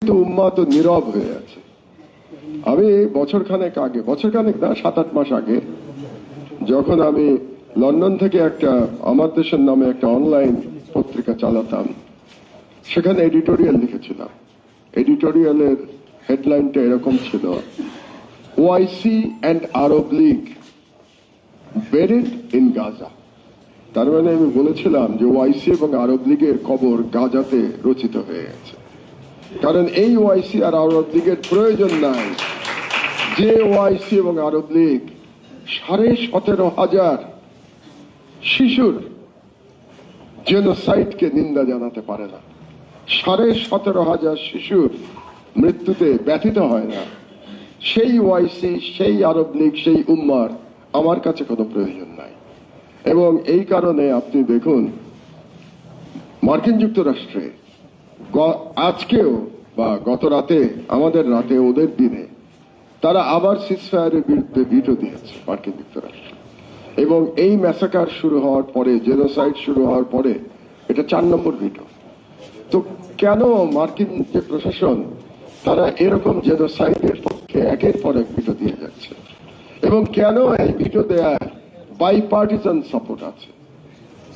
উম্মাহ তো নীরব হয়ে আছে। আমি বছরখানেক না 7-8 মাস আগে যখন আমি লন্ডন থেকে একটা আমার দেশের নামে একটা অনলাইন পত্রিকা চালাতাম, সেখানে এডিটোরিয়াল লিখেছিলাম। এডিটোরিয়ালের হেডলাইনটা এরকম ছিল, OIC and Arab League buried in Gaza. তার মানে আমি বলেছিলাম যে ওআইসি এবং আরব লীগের কবর গাজাতে রচিত হয়ে গেছে। কারণ এই ওআইসি আর আরব লীগের প্রয়োজন নাই, যে ওআইসি এবং আরব লীগ 17,500 শিশুর জেনোসাইডকে নিন্দা জানাতে পারে না, 17,500 শিশুর মৃত্যুতে ব্যথিত হয় না, সেই ওআইসি, সেই আরব লীগ, সেই উম্মার আমার কাছে কোনো প্রয়োজন নাই। এবং এই কারণে আপনি দেখুন মার্কিন যুক্তরাষ্ট্রে আজকেও বা গত রাতে, আমাদের রাতে ওদের দিনে, তারা আবার সিজফায়ারের বিরুদ্ধে ভিটো দিয়েছে মার্কিন যুক্তরাষ্ট্র। এবং এই ম্যাসাকার শুরু হওয়ার পরে, জেনোসাইড শুরু হওয়ার পরে এটা 4 নম্বর ভিটো। তো কেন মার্কিন যে প্রশাসন তারা এরকম জেনোসাইডের পক্ষে একের পর এক ভিটো দিয়ে যাচ্ছে? এবং কেন এই ভিটো দেয়া বাইপার্টিসান সাপোর্ট আছে?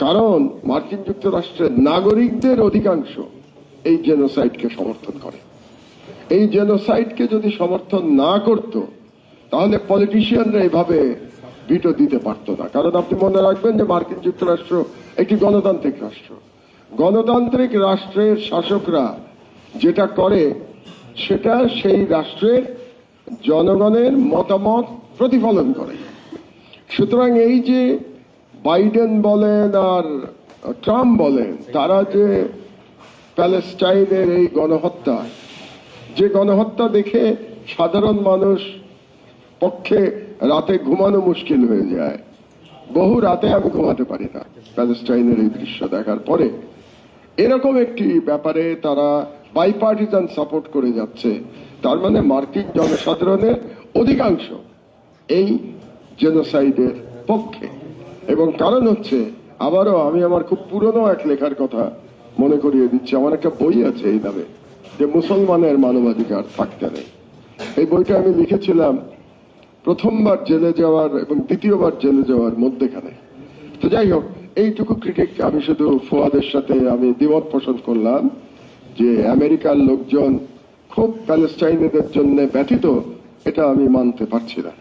কারণ মার্কিন যুক্তরাষ্ট্রের নাগরিকদের অধিকাংশ এই জেনোসাইডকে সমর্থন করে। এই জেনোসাইডকে যদি সমর্থন না করত তাহলে পলিটিশিয়ানরা এভাবে ভিটো দিতে পারতো না। কারণ আপনি মনে রাখবেন যে মার্কিন যুক্তরাষ্ট্র একটি গণতান্ত্রিক রাষ্ট্র। গণতান্ত্রিক রাষ্ট্রের শাসকরা যেটা করে সেটা সেই রাষ্ট্রের জনগণের মতামত প্রতিফলন করে। সুতরাং এই যে বাইডেন বলেন আর ট্রাম্প বলেন, তারা যে প্যালেস্টাইনের এই গণহত্যা, যে গণহত্যা দেখে সাধারণ মানুষ পক্ষে রাতে ঘুমানো মুশকিল হয়ে যায়, বহু রাতে আমি ঘুমাতে পারি না প্যালেস্টাইনের এই দৃশ্য দেখার পরে, এরকম একটি ব্যাপারে তারা বাইপার্টিসান সাপোর্ট করে যাচ্ছে। তার মানে মার্কিন জনসাধারণের অধিকাংশ এই জেনোসাইডের পক্ষে। এবং কারণ হচ্ছে, আবারও আমি আমার খুব পুরনো এক লেখার কথা মনে করিয়ে দিচ্ছি। আমার একটা বই আছে এই নামে, যে মুসলমানের মানবাধিকার থাকতে নেই। এই বইটা আমি লিখেছিলাম প্রথমবার জেলে যাওয়ার এবং দ্বিতীয়বার জেলে যাওয়ার মধ্যেখানে। তো যাই হোক, এইটুকু ক্রিটিক আমি শুধু ফুয়াদের সাথে আমি দ্বিমত পোষণ করলাম যে আমেরিকার লোকজন খুব প্যালেস্টাইনিদের জন্য ব্যথিত, এটা আমি মানতে পারছি না।